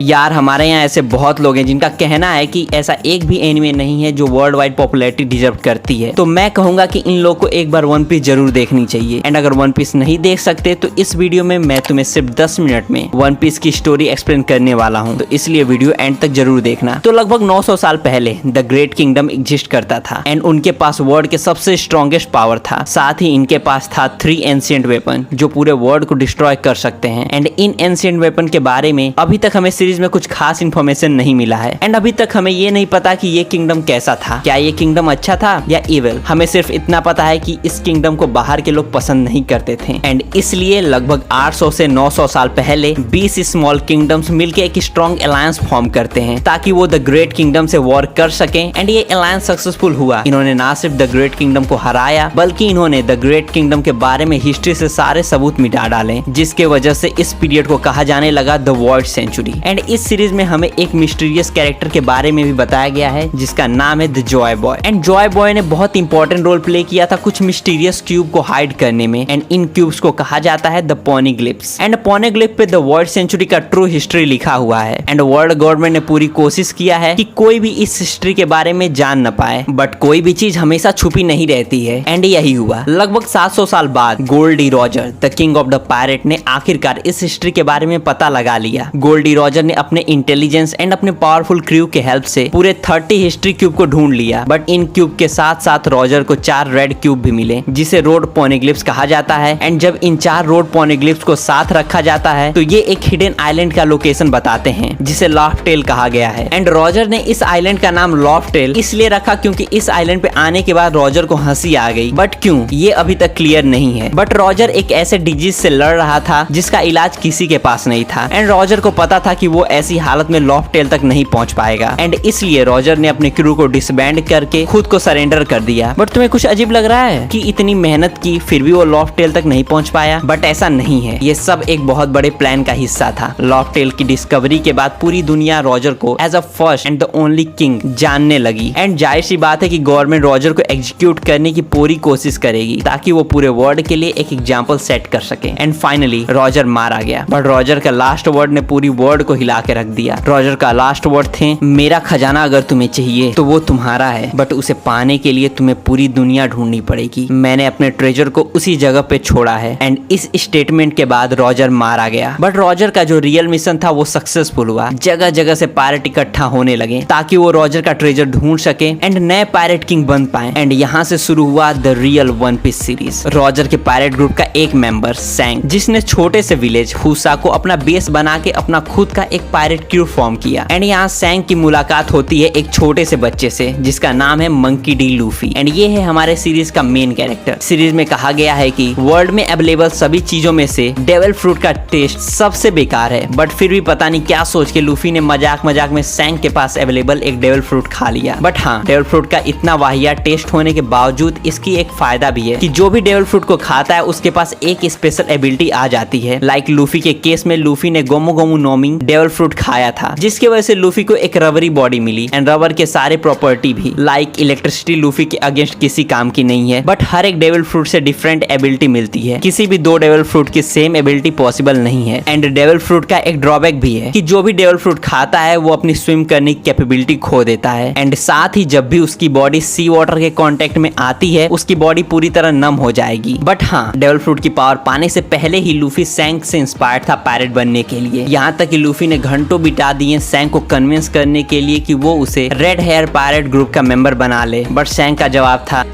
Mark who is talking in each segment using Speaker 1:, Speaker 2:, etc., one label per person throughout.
Speaker 1: यार हमारे यहाँ ऐसे बहुत लोग हैं जिनका कहना है कि ऐसा एक भी एनिमे नहीं है जो वर्ल्ड वाइड पॉपुलैरिटी डिजर्व करती है। तो मैं कहूंगा कि इन लोगों को एक बार वन पीस जरूर देखनी चाहिए। एंड अगर वन पीस नहीं देख सकते तो इस वीडियो में मैं तुम्हें सिर्फ 10 मिनट में वन पीस की स्टोरी एक्सप्लेन करने वाला हूँ, तो इसलिए वीडियो एंड तक जरूर देखना। तो लगभग 900 साल पहले द ग्रेट किंगडम एग्जिस्ट करता था एंड उनके पास वर्ल्ड के सबसे स्ट्रॉन्गेस्ट पावर था। साथ ही इनके पास था 3 एंशिएंट वेपन जो पूरे वर्ल्ड को डिस्ट्रॉय कर सकते हैं। एंड इन एंशिएंट वेपन के बारे में अभी तक हमें सीरीज में कुछ खास इन्फॉर्मेशन नहीं मिला है। एंड अभी तक हमें ये नहीं पता कि ये किंगडम कैसा था, क्या ये किंगडम अच्छा था या इविल। हमें सिर्फ इतना पता है कि इस किंगडम को बाहर के लोग पसंद नहीं करते थे एंड इसलिए लगभग 800 से 900 साल पहले 20 स्मॉल किंगडम्स मिलकर एक स्ट्रॉन्ग अलायंस फॉर्म करते हैं ताकि वो द ग्रेट किंगडम से वॉर कर सके। एंड ये अलायंस सक्सेसफुल हुआ। इन्होंने ना सिर्फ द ग्रेट किंगडम को हराया बल्कि इन्होंने द ग्रेट किंगडम के बारे में हिस्ट्री से सारे सबूत मिटा डाले, जिसके वजह से इस पीरियड को कहा जाने लगा द वॉर्ड सेंचुरी। एंड इस सीरीज में हमें एक मिस्टीरियस कैरेक्टर के बारे में भी बताया गया है जिसका नाम है the Joy boy. And Joy boy ने बहुत इंपॉर्टेंट रोल प्ले किया था कुछ मिस्टीरियस क्यूब को हाइड करने में। एंड इन क्यूब्स को कहा जाता है द पोनीग्लिप्स। एंड पोनीग्लिप पे द वर्ल्ड सेंचुरी का ट्रू हिस्ट्री लिखा हुआ है। एंड वर्ल्ड गवर्नमेंट ने पूरी कोशिश किया है कि कोई भी इस हिस्ट्री के बारे में जान न पाए, बट कोई भी चीज हमेशा छुपी नहीं रहती है। एंड यही हुआ। लगभग 700 साल बाद Gol D Roger the king of the pirate ने आखिरकार इस हिस्ट्री के बारे में पता लगा लिया। गोल्डी रॉजर ने अपने इंटेलिजेंस एंड अपने पावरफुल क्रू के हेल्प से पूरे 30 हिस्ट्री क्यूब को ढूंढ लिया। बट इन क्यूब के साथ साथ रॉजर को 4 रेड क्यूब भी मिले जिसे रोड पोनीग्लिप्स कहा जाता है। एंड जब इन 4 रोड पोनीग्लिप्स को साथ रखा जाता है तो ये एक हिडन आइलैंड का लोकेशन बताते हैं जिसे लॉफ्ट टेल कहा गया है। एंड रॉजर ने इस आइलैंड का नाम लॉफ्ट टेल इसलिए रखा क्योंकि इस आइलैंड पे आने के बाद रॉजर को हंसी आ गई, बट क्यों ये अभी तक क्लियर नहीं है। बट रॉजर एक ऐसे डिजीज से लड़ रहा था जिसका इलाज किसी के पास नहीं था। एंड रॉजर को पता था कि वो ऐसी हालत में लॉफ्ट टेल तक नहीं पहुंच पाएगा। एंड इसलिए रॉजर ने अपने क्रू को डिसबैंड करके खुद को सरेंडर कर दिया। बट तुम्हें कुछ अजीब लग रहा है कि इतनी मेहनत की फिर भी वो लॉफ्ट टेल तक नहीं पहुंच पाया? बट ऐसा नहीं है, ये सब एक बहुत बड़े प्लान का हिस्सा था। लॉफ्ट टेल की डिस्कवरी के बाद पूरी दुनिया रॉजर को as a first and the only king जानने लगी। एंड जाहिर सी बात है कि गवर्नमेंट रॉजर को एग्जीक्यूट करने की पूरी कोशिश करेगी ताकि वो पूरे वर्ल्ड के लिए एक एग्जाम्पल सेट कर सके। एंड फाइनली रॉजर मारा गया। बट रॉजर का लास्ट वर्ड ने पूरी वर्ल्ड को हिला के रख दिया। रॉजर का लास्ट वर्ड थे, मेरा खजाना अगर तुम्हें चाहिए तो वो तुम्हारा है, बट उसे पाने के लिए तुम्हें पूरी दुनिया ढूंढनी पड़ेगी। मैंने अपने ट्रेजर को उसी जगह पे छोड़ा है। एंड इस स्टेटमेंट के बाद रॉजर मारा गया। बट रॉजर का जो रियल मिशन था वो सक्सेसफुल हुआ। जगह जगह से पायरेट इकट्ठा होने लगे ताकि वो रॉजर का ट्रेजर ढूंढ सके एंड नए पायरेट किंग बन पाए। एंड यहाँ से शुरू हुआ the real One Piece series. Roger के पायरेट ग्रुप का एक मेंबर सैंग, जिसने छोटे से विलेज हुसा को अपना बेस बना के अपना खुद का एक पायरेट क्रू फॉर्म किया। एंड यहाँ सैंग की मुलाकात होती है एक छोटे से बच्चे से जिसका नाम है मंकी डी लूफी। एंड ये है हमारे सीरीज का मेन कैरेक्टर। सीरीज में कहा गया है कि वर्ल्ड में अवेलेबल सभी चीजों में से डेविल फ्रूट का टेस्ट सबसे बेकार है, बट फिर भी पता नहीं क्या सोच के लूफी ने मजाक मजाक में सैंग के पास अवेलेबल एक डेविल फ्रूट खा लिया। बट हाँ, डेविल फ्रूट का इतना वाहियात टेस्ट होने के बावजूद इसकी एक फायदा भी है कि जो भी डेविल फ्रूट को खाता है उसके पास एक स्पेशल एबिलिटी आ जाती है। लाइक लूफी के केस में लूफी ने गोमो गोमो नोमी डेविल फ्रूट खाया था जिसकी वजह से लूफी को एक रबरी बॉडी मिली। एंड रबर के सारे प्रॉपर्टी भी लाइक इलेक्ट्रिसिटी लूफी के अगेंस्ट किसी काम की नहीं है। बट हर एक डेविल फ्रूट से डिफरेंट एबिलिटी मिलती है। किसी भी 2 डेविल फ्रूट की सेम एबिलिटी पॉसिबल नहीं है। एंड डेविल फ्रूट का एक ड्रॉबैक भी है कि जो भी डेविल फ्रूट खाता है वो अपनी स्विम करने की कैपेबिलिटी खो देता है। एंड साथ ही जब भी उसकी बॉडी सी वाटर के कांटेक्ट में आती है उसकी बॉडी पूरी तरह नम हो जाएगी। बट हाँ, डेविल फ्रूट की पावर पाने से पहले ही लूफी सैंग से इंस्पायर्ड था पायरेट बनने के लिए। यहाँ तक कि लूफी ने घंटों बिता दिए सैंग को कन्विंस करने के लिए कि वो उसे रेड हेयर पायरेट ग्रुप का मेंबर बना ले। बट सैंग का जवाब था,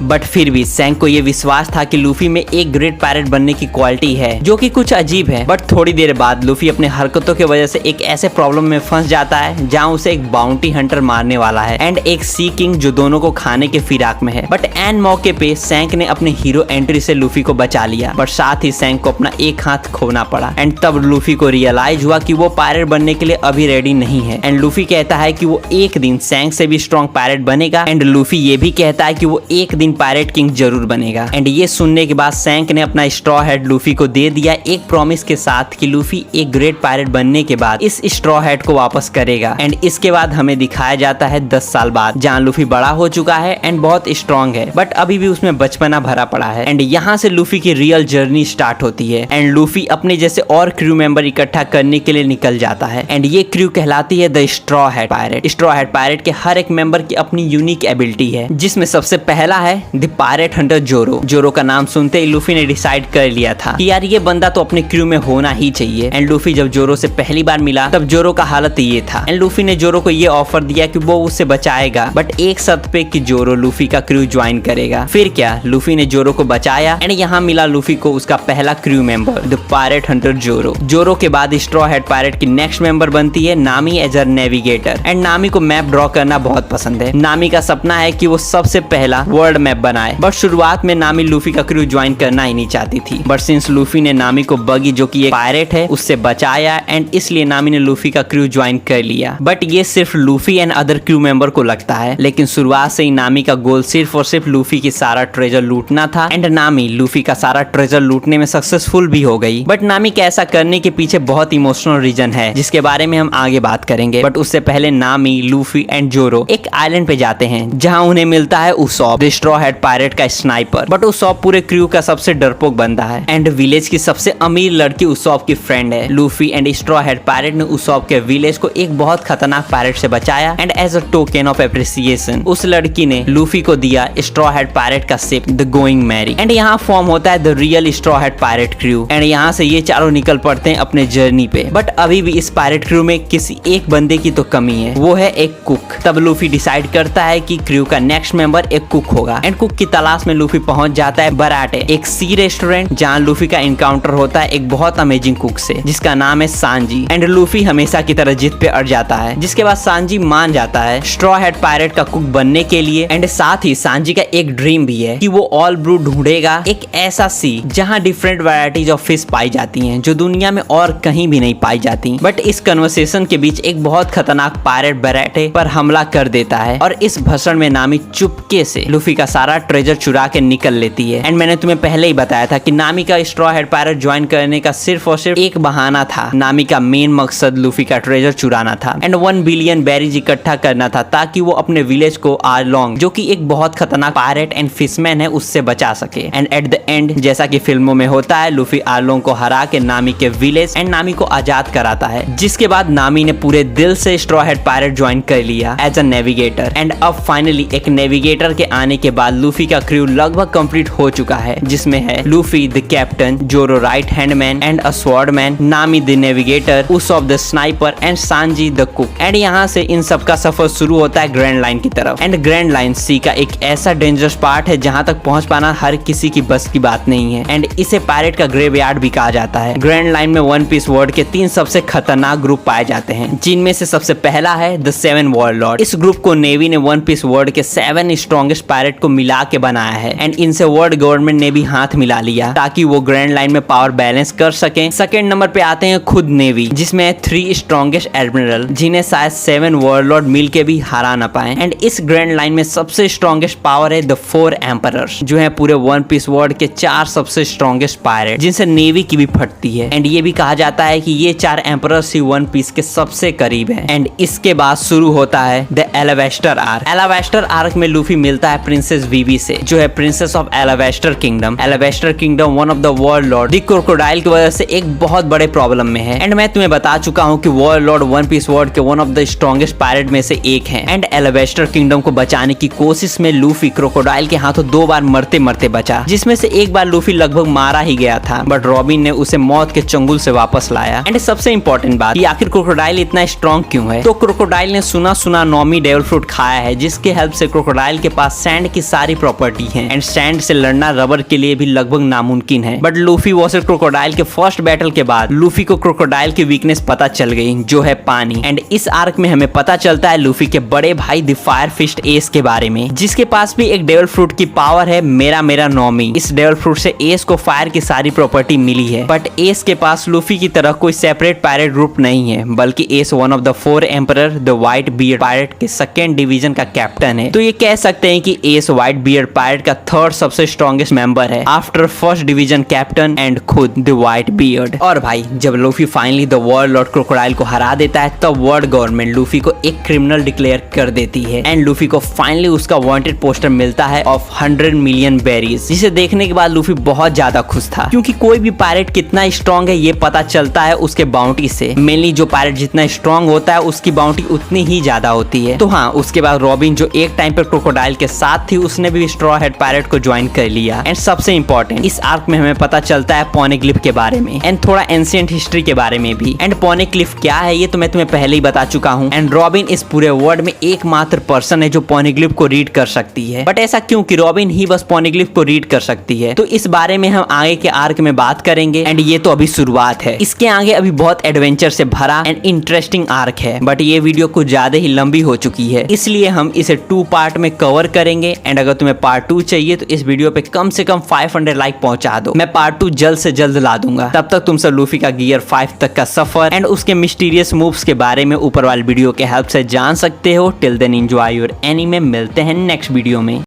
Speaker 1: बट फिर भी सैंग को ये विश्वास था कि लूफी में एक ग्रेट पायरेट बनने की क्वालिटी है जो कि कुछ अजीब है। बट थोड़ी देर बाद लूफी अपने हरकतों की वजह से एक ऐसे प्रॉब्लम में फंस जाता है जहां उसे एक बाउंटी हंटर मारने वाला है एंड एक सी किंग जो दोनों को खाने के फिराक में है। बट एन मौके पे सैंग ने अपने हीरो एंट्री से लूफी को बचा लिया। बट साथ ही सैंग को अपना एक हाथ खोना पड़ा। एंड तब लूफी को रियलाइज हुआ कि वो पायरेट बनने के लिए अभी रेडी नहीं है। एंड लूफी कहता है कि वो एक दिन सैंग से भी स्ट्रॉन्ग पायरेट बनेगा। एंड लूफी ये भी कहता है कि वो एक दिन पायरेट किंग जरूर बनेगा। एंड ये सुनने के बाद सैंक ने अपना स्ट्रॉ हेड लूफी को दे दिया एक प्रॉमिस के साथ कि लूफी एक ग्रेट पायरेट बनने के बाद इस स्ट्रॉ हेड को वापस करेगा। एंड इसके बाद हमें दिखाया जाता है 10 साल बाद, जहाँ लूफी बड़ा हो चुका है एंड बहुत स्ट्रॉन्ग है, बट अभी भी उसमें बचपना भरा पड़ा है। एंड यहाँ से लूफी की रियल जर्नी स्टार्ट होती है एंड लूफी अपने जैसे और क्रू मेंबर इकट्ठा करने के लिए निकल जाता है। एंड ये क्रू कहलाती है the straw head pirate. Straw head pirate के हर एक मेंबर की अपनी यूनिक एबिलिटी है, जिसमें सबसे पहला है द पायरेट हंटर जोरो। जोरो का नाम सुनते ही लूफी ने डिसाइड कर लिया था कि यार ये बंदा तो अपने क्रू में होना ही चाहिए। एंड लूफी जब जोरो से पहली बार मिला तब जोरो का हालत ये था। एंड लूफी ने जोरो को ये ऑफर दिया कि वो उससे बचाएगा, बट एक शर्त पे कि जोरो लूफी का क्रू ज्वाइन करेगा। फिर क्या, लूफी ने जोरो को बचाया एंड यहाँ मिला लूफी को उसका पहला crew member the pirate Hunter जोरो। जोरो के बाद स्ट्रॉ हेड पायरेट की नेक्स्ट मेंबर बनती है नामी एज अ नेविगेटर। एंड नामी को मैप ड्रॉ करना बहुत पसंद है। नामी का सपना है कि वो सबसे पहला वर्ल्ड मैप बनाए, बट शुरुआत में नामी लूफी का क्रू ज्वाइन करना ही नहीं चाहती थी। बट सिंस लूफी ने नामी को बगी, जो कि एक पायरेट है, उससे बचाया एंड इसलिए नामी ने लूफी का क्रू ज्वाइन कर लिया। बट ये सिर्फ Luffy and other crew member को लगता है, लेकिन शुरुआत से ही नामी का गोल सिर्फ और सिर्फ लूफी की सारा ट्रेजर लूटना था। एंड नामी लूफी का सारा ट्रेजर लूटने में सक्सेसफुल भी हो गई। बट नामी के ऐसा करने के पीछे बहुत इमोशनल रीजन है, जिसके बारे में हम आगे बात करेंगे। बट उससे पहले नामी, लूफी एंड जोरो एक आइलैंड पे जाते हैं, जहाँ उन्हें मिलता है Usopp, the straw head pirate का स्नाइपर। बट उसॉप पूरे क्रू का सबसे डरपोक बंदा है एंड विलेज की सबसे अमीर लड़की उसॉप की फ्रेंड है। Luffy and straw head pirate ने उसॉप के विलेज को एक बहुत खतरनाक पायरेट से बचाया and as a token of appreciation उस लड़की ने लूफी को दिया स्ट्रॉ हेड पायरेट का ship the Going Merry. And यहाँ फॉर्म होता है the real straw head pirate crew. And यहाँ से ये चारों निकल पड़ते हैं अपने जर्नी पे। बट अभी भी इस पायरेट क्रू में किसी एक बंदे की तो कमी है, वो है एक कुक। तब लूफी डिसाइड करता है कि क्रू का नेक्स्ट मेंबर एक कुक होगा। एंड कुक की तलाश में लूफी पहुंच जाता है बराटे, एक सी रेस्टोरेंट, जहाँ लूफी का इनकाउंटर होता है एक बहुत अमेजिंग कुक से, जिसका नाम है सांजी। एंड लूफी हमेशा की तरह जिद पे अड़ जाता है, जिसके बाद सांजी मान जाता है स्ट्रॉ हेड पायरेट का कुक बनने के लिए। एंड साथ ही सांजी का एक ड्रीम भी है कि वो ऑल ब्रू ढूंढेगा एक ऐसा सी जहाँ डिफरेंट वैरायटीज ऑफ फिश पाई जाती हैं, जो दुनिया में और कहीं भी नहीं पाई जाती। बट इस कन्वर्सेशन के बीच एक बहुत खतरनाक पायरेट बराटे पर हमला कर देता है और इस भसड़ में नामी चुपके से लूफी का सारा ट्रेजर चुरा के निकल लेती है। एंड मैंने तुम्हें पहले ही बताया था कि नामी का स्ट्रॉ हेड पायरेट ज्वाइन करने का सिर्फ और सिर्फ एक बहाना था। नामी का मेन मकसद लूफी का ट्रेजर चुराना था एंड 1 बिलियन बेरीज इकट्ठा करना था, ताकि वो अपने विलेज को आरलोंग, जो कि एक बहुत खतरनाक पायरेट एंड फिशमैन है, उससे बचा सके। एंड एट द एंड, जैसा कि फिल्मों में होता है, लूफी आरलोंग को हरा के नामी के विलेज एंड नामी को आजाद कराता है, जिसके बाद नामी ने पूरे दिल से स्ट्रॉ हेड पायरेट ज्वाइन कर लिया एज अ नेविगेटर। एंड अब फाइनली एक नेविगेटर के आने के बाद लूफी का क्रू लगभग कंप्लीट हो चुका है, जिसमें है Luffy the captain, Zoro right hand man and a sword man, Nami the navigator, Usopp the sniper and Sanji the cook. And यहाँ से इन सब का सफर शुरू होता है ग्रैंड लाइन की तरफ। एंड ग्रैंड लाइन सी का एक ऐसा डेंजरस पार्ट है जहाँ तक पहुँच पाना हर किसी की बस की बात नहीं है। एंड इसे पायरेट का ग्रेवयार्ड भी कहा जाता है। ग्रैंड लाइन में वन पीस वर्ल्ड के 3 सबसे खतरनाक ग्रुप पाए जाते हैं, जिनमें से सबसे पहला है द 7 वॉरलॉर्ड। इस ग्रुप को नेवी ने वन पीस वर्ल्ड के 7 स्ट्रॉन्गेस्ट पायरेट को मिला के बनाया है एंड इनसे वर्ल्ड गवर्नमेंट ने भी हाथ मिला लिया, ताकि वो ग्रैंड लाइन में पावर बैलेंस कर सके। सेकेंड नंबर पे आते हैं खुद नेवी, जिसमें 3 स्ट्रॉन्गेस्ट एडमिरल, जिन्हें शायद 7 वॉरलॉर्ड मिल के भी हरा ना पाए। एंड इस ग्रैंड लाइन में सबसे स्ट्रॉन्गेस्ट पावर है द 4 एम्परर्स, जो है पूरे वन पीस वर्ल्ड के 4 सबसे स्ट्रॉन्गेस्ट पायरेट, जिनसे नेवी की भी फटती है। एंड ये भी कहा जाता है कि ये 4 एम्परर्स ही वन पीस के सबसे करीब है। एंड इसके बाद शुरू होता है the Alabasta arc. Alabasta arc में लूफी मिलता है प्रिंसेस वीवी से, जो है princess of Alabasta kingdom. Alabasta kingdom one of the warlord the Crocodile की वजह से एक बहुत बड़े प्रॉब्लम में है। एंड मैं तुम्हें बता चुका हूँ कि वॉरलॉर्ड वन पीस वर्ल्ड के one of the strongest pirate में से एक है। एंड एलावेस्टर किंगडम को बचाने की कोशिश में लूफी क्रोकोडाइल के हाथों 2 बार मरते मरते बचा, जिसमें से एक बार लूफी लगभग मारा ही गया था, बट रॉबिन ने उसे मौत के चंगुल से वापस लाया। एंड सबसे इंपॉर्टेंट बात, आखिर क्रोकोडाइल इतना स्ट्रॉन्ग क्यों है? तो क्रोकोडाइल ने सुना नॉमी डेविल फ्रूट खाया है, जिसके हेल्प से क्रोकोडाइल के पास सैंड की सारी प्रॉपर्टी है एंड सैंड से लड़ना रबर के लिए भी लगभग नामुमकिन है। बट लूफी वर्सेस क्रोकोडाइल के फर्स्ट बैटल के बाद लूफी को क्रोकोडाइल की वीकनेस पता चल गई, जो है पानी। एंड इस आर्क में हमें पता चलता है लूफी के बड़े भाई द फायर फिस्ट एस के बारे में, जिसके पास भी एक डेविल फ्रूट की पावर है, मेरा नॉमी। इस डेविल फ्रूट से एस को फायर की सारी प्रॉपर्टी मिली है, बट एस के पास लूफी की तरह कोई सेपरेट पायरेट ग्रुप नहीं है, बल्कि S one of the 4 emperor the white beard pirate के 2nd डिवीजन का कैप्टन है। तो ये कह सकते हैं कि एस इस व्हाइट बियर्ड पायरेट का थर्ड सबसे स्ट्रॉन्गेस्ट मेंबर है after first division captain and खुद द व्हाइट बियर्ड। और भाई जब Luffy finally the world Lord crocodile को हरा देता है तब वर्ल्ड गवर्नमेंट लूफी को एक क्रिमिनल डिक्लेयर कर देती है एंड लूफी को फाइनली उसका वांटेड पोस्टर मिलता है ऑफ 100 मिलियन बेरीज, जिसे देखने के बाद लूफी बहुत ज्यादा खुश था क्योंकि कोई भी पायरेट कितना स्ट्रॉन्ग है ये पता चलता है उसके बाउंटी से। मेनली जो पायरेट जितना स्ट्रॉन्ग होता है उसकी बाउंटी उतनी ही ज्यादा होती है। तो हाँ, उसके बाद रॉबिन जो एक टाइम पे क्रोकोडाइल के साथ थी उसने भी स्ट्रॉ हेड पायरेट को ज्वाइन कर लिया। एंड सबसे इंपॉर्टेंट इस आर्क में हमें पता चलता है पॉनेग्लिफ के बारे में एंड थोड़ा एंशिएंट हिस्ट्री के बारे में भी। एंड पॉनेग्लिफ क्या है ये तो मैं तुम्हें पहले ही बता चुका हूँ। एंड रॉबिन इस पूरे वर्ल्ड में एकमात्र पर्सन है जो पॉनेग्लिफ को रीड कर सकती है। बट ऐसा क्यों कि रॉबिन ही बस पॉनेग्लिफ को रीड कर सकती है, तो इस बारे में हम आगे के आर्क में बात करेंगे। एंड ये तो अभी शुरुआत है, इसके आगे अभी बहुत एडवेंचर से भरा एंड इंटरेस्टिंग आर्क है। बट ये वीडियो कुछ ज्यादा ही लंबी हो चुकी है, इसलिए हम इसे 2 पार्ट में कवर करेंगे। एंड अगर तुम्हें पार्ट 2 चाहिए तो इस वीडियो पे कम से कम 500 लाइक पहुंचा दो, मैं पार्ट 2 जल्द से जल्द ला दूंगा। तब तक तुम सब लूफी का गियर 5 तक का सफर एंड उसके मिस्टीरियस मूव्स के बारे में ऊपर वाले वीडियो के हेल्प से जान सकते हो। Till then enjoy your anime, मिलते हैं नेक्स्ट वीडियो में।